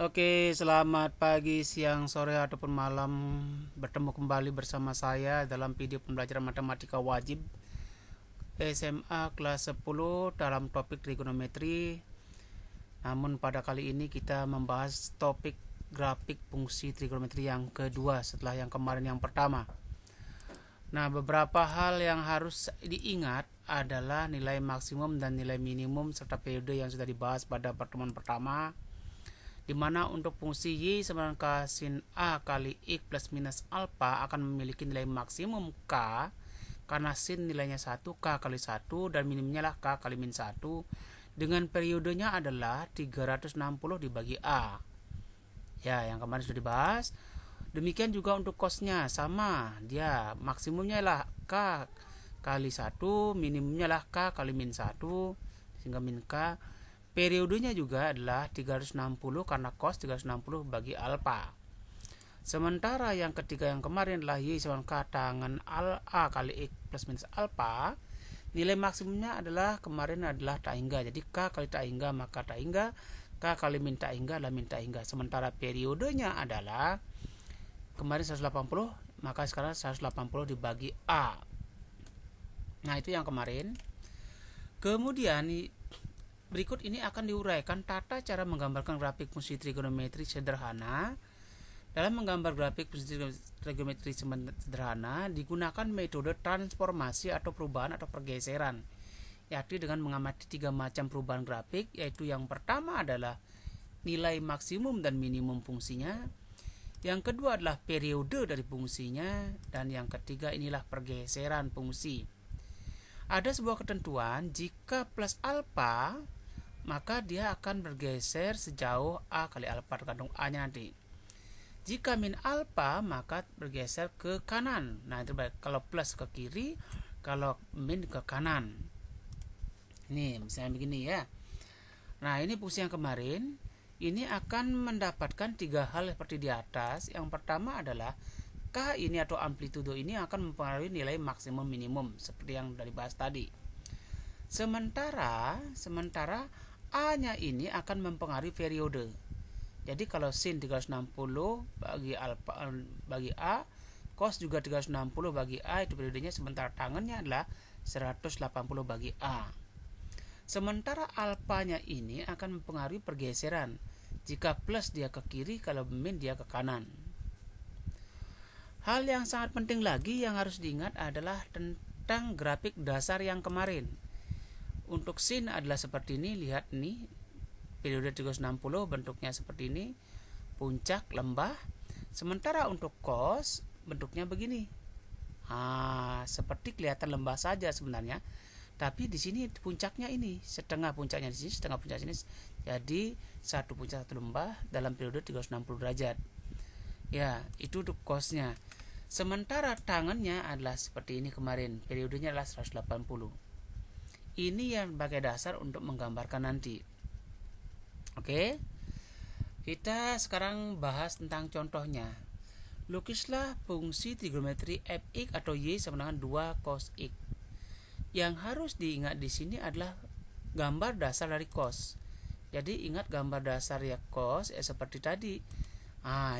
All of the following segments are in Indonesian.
Oke, selamat pagi, siang, sore, ataupun malam. Bertemu kembali bersama saya dalam video pembelajaran matematika wajib SMA kelas 10 dalam topik trigonometri. Namun pada kali ini kita membahas topik grafik fungsi trigonometri yang kedua setelah yang kemarin yang pertama. Nah, beberapa hal yang harus diingat adalah nilai maksimum dan nilai minimum serta periode yang sudah dibahas pada pertemuan pertama, di mana untuk fungsi y sama dengan k sin a kali x plus minus alfa akan memiliki nilai maksimum k karena sin nilainya 1, k kali 1, dan minimumnya lah k kali min 1, dengan periodenya adalah 360 dibagi a. Ya, yang kemarin sudah dibahas. Demikian juga untuk cosnya sama, dia maksimumnya lah k kali 1, minimumnya lah k kali min 1, sehingga min k. Periodenya juga adalah 360 karena cos 360 bagi alfa. Sementara yang ketiga yang kemarin adalah y sama k tangan a kali x plus minus alfa. Nilai maksimumnya adalah kemarin adalah tak hingga. Jadi k kali tak hingga maka tak hingga, k kali min tak hingga adalah min tak hingga. Sementara periodenya adalah kemarin 180, maka sekarang 180 dibagi a. Nah, itu yang kemarin. Kemudian berikut ini akan diuraikan tata cara menggambarkan grafik fungsi trigonometri sederhana. Dalam menggambar grafik fungsi trigonometri sederhana digunakan metode transformasi atau perubahan atau pergeseran, yakni dengan mengamati 3 macam perubahan grafik, yaitu yang pertama adalah nilai maksimum dan minimum fungsinya, yang kedua adalah periode dari fungsinya, dan yang ketiga inilah pergeseran fungsi. Ada sebuah ketentuan, jika plus alfa maka dia akan bergeser sejauh a kali alfa, tergantung a nya nanti. Jika min alfa maka bergeser ke kanan. Nah, itu baik. Kalau plus ke kiri, kalau min ke kanan. Ini misalnya begini ya. Nah, ini fungsi yang kemarin. Ini akan mendapatkan 3 hal seperti di atas. Yang pertama adalah k ini atau amplitudo ini akan mempengaruhi nilai maksimum minimum seperti yang dari bahas tadi. Sementara a-nya ini akan mempengaruhi periode. Jadi kalau sin 360 bagi alfa bagi a, cos juga 360 bagi a, itu periodenya, sementara tangannya adalah 180 bagi a. Sementara alfanya ini akan mempengaruhi pergeseran. Jika plus dia ke kiri, kalau min dia ke kanan. Hal yang sangat penting lagi yang harus diingat adalah tentang grafik dasar yang kemarin. Untuk sin adalah seperti ini, lihat nih, periode 360 bentuknya seperti ini, puncak lembah. Sementara untuk cos bentuknya begini. Seperti kelihatan lembah saja sebenarnya, tapi di sini puncaknya ini, setengah puncaknya di sini, setengah puncak sini. Jadi satu puncak satu lembah dalam periode 360 derajat. Ya, itu untuk cosnya. Sementara tangannya adalah seperti ini kemarin, periodenya adalah 180. Ini yang sebagai dasar untuk menggambarkan nanti. Oke, kita sekarang bahas tentang contohnya. Lukislah fungsi trigonometri fx atau y sama dengan 2 cos x. Yang harus diingat di sini adalah gambar dasar dari cos. Jadi ingat gambar dasar ya cos seperti tadi.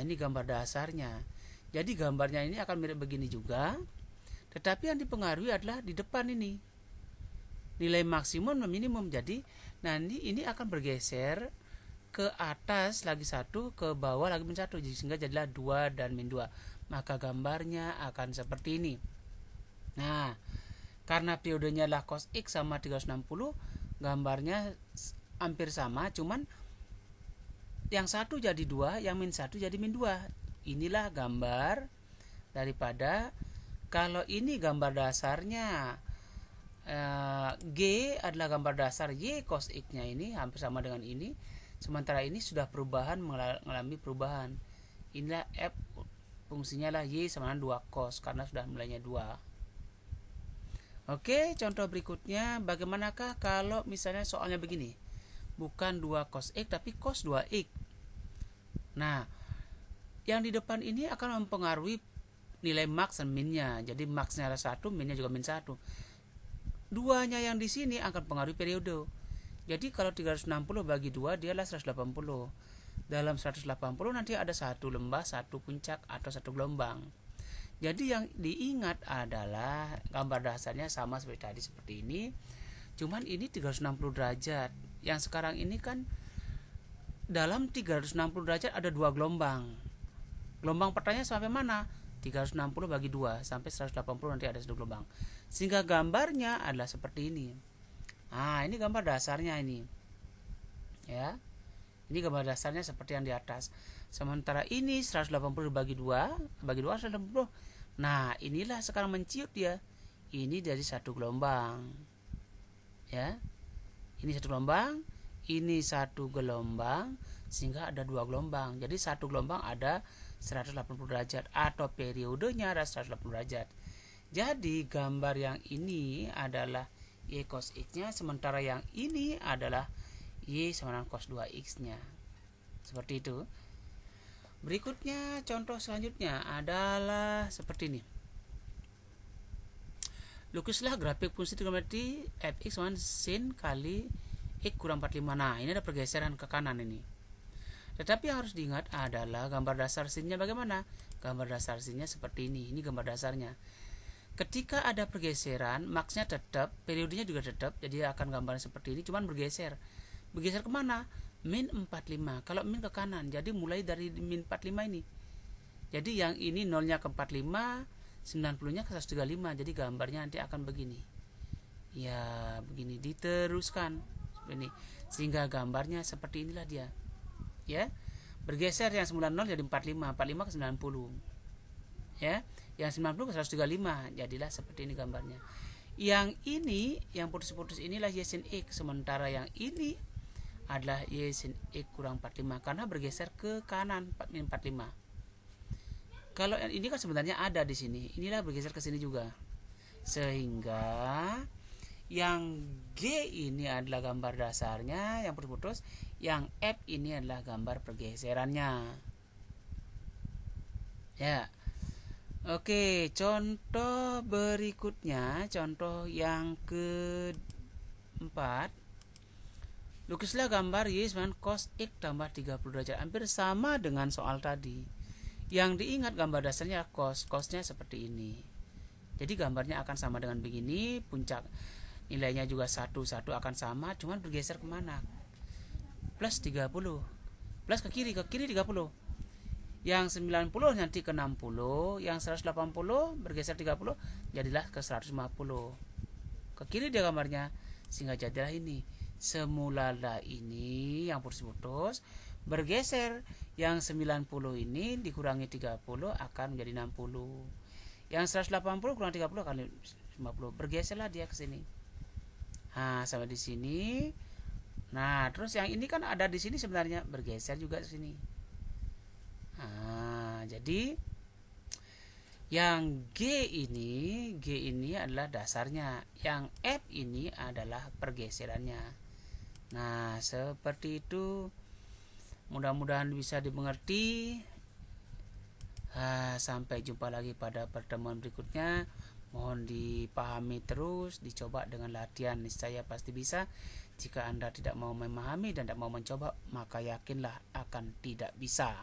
Ini gambar dasarnya. Jadi gambarnya ini akan mirip begini juga, tetapi yang dipengaruhi adalah di depan ini, nilai maksimum dan minimum. Jadi nanti ini akan bergeser ke atas lagi 1, ke bawah lagi min 1, sehingga jadilah 2 dan min 2. Maka gambarnya akan seperti ini. Nah, karena periodenya adalah cos x sama 360, gambarnya hampir sama, cuman yang 1 jadi 2, yang min 1 jadi min 2. Inilah gambar daripada, kalau ini gambar dasarnya G adalah gambar dasar Y cos X nya ini hampir sama dengan ini. Sementara ini sudah perubahan, mengalami perubahan. Inilah F, fungsinya lah Y sama dengan 2 cos karena sudah nilainya 2. Oke, contoh berikutnya, bagaimanakah kalau misalnya soalnya begini, bukan 2 cos X tapi cos 2X. Nah, yang di depan ini akan mempengaruhi nilai max dan minnya. Jadi maxnya adalah 1, minnya juga min 1. Duanya yang di sini akan pengaruhi periode. Jadi kalau 360 bagi 2 dia adalah 180. dalam 180 nanti ada satu lembah, satu puncak atau satu gelombang. Jadi yang diingat adalah gambar dasarnya sama seperti tadi, seperti ini. Cuman ini 360 derajat. Yang sekarang ini kan dalam 360 derajat ada dua gelombang. Gelombang pertanyaan sampai mana? 360 bagi 2 sampai 180 nanti ada satu gelombang. Sehingga gambarnya adalah seperti ini. Nah, ini gambar dasarnya ini. Ya. Ini gambar dasarnya seperti yang di atas. Sementara ini 180 bagi 2 180. Nah, inilah sekarang menciut dia. Ini dari satu gelombang. Ya. Ini satu gelombang, ini satu gelombang, sehingga ada dua gelombang. Jadi satu gelombang ada 180 derajat atau periodenya ada 180 derajat. Jadi gambar yang ini adalah Y cos X nya, sementara yang ini adalah Y sama dengan cos 2X nya. Seperti itu. Berikutnya contoh selanjutnya adalah seperti ini. Lukislah grafik fungsi trigonometri fx sama sin kali X kurang 45. Nah, ini ada pergeseran ke kanan ini. Tetapi yang harus diingat adalah gambar dasar sinnya bagaimana? Gambar dasar sinnya seperti ini. Ini gambar dasarnya. Ketika ada pergeseran, maksnya tetap, periodenya juga tetap. Jadi akan gambarnya seperti ini, cuman bergeser. Bergeser kemana? Min 45. Kalau min ke kanan, jadi mulai dari min 45 ini. Jadi yang ini nolnya ke 45, 90-nya ke 135. Jadi gambarnya nanti akan begini. Ya, begini diteruskan. Ini. Sehingga gambarnya seperti inilah dia. Ya, bergeser yang semula 0 jadi 45 ke 90, ya, yang 90 ke 135, jadilah seperti ini gambarnya. Yang ini yang putus-putus inilah Y sin X, sementara yang ini adalah Y sin X kurang 45 karena bergeser ke kanan 45. Kalau yang ini kan sebenarnya ada di sini, inilah bergeser ke sini juga, sehingga yang G ini adalah gambar dasarnya yang putus-putus, yang F ini adalah gambar pergeserannya. Ya. Oke, contoh berikutnya, contoh yang keempat. Lukislah gambar Y sama cos X tambah 30 derajat, hampir sama dengan soal tadi. Yang diingat gambar dasarnya cosnya seperti ini. Jadi gambarnya akan sama dengan begini, puncak nilainya juga satu akan sama, cuman bergeser kemana? Plus 30, plus ke kiri 30. Yang 90 nanti ke 60, yang 180 bergeser 30, jadilah ke 150. Ke kiri dia gambarnya, sehingga jadilah ini. Semula ini yang putus-putus bergeser, yang 90 ini dikurangi 30 akan menjadi 60. Yang 180 kurang 30 akan 50. Bergeserlah dia ke sini. Nah, sampai di sini. Nah, terus yang ini kan ada di sini sebenarnya, bergeser juga ke sini. Nah, jadi yang G ini adalah dasarnya, yang F ini adalah pergeserannya. Nah, seperti itu. Mudah-mudahan bisa dimengerti. Sampai jumpa lagi pada pertemuan berikutnya. Mohon dipahami terus, dicoba dengan latihan, niscaya pasti bisa. Jika Anda tidak mau memahami dan tidak mau mencoba, maka yakinlah akan tidak bisa.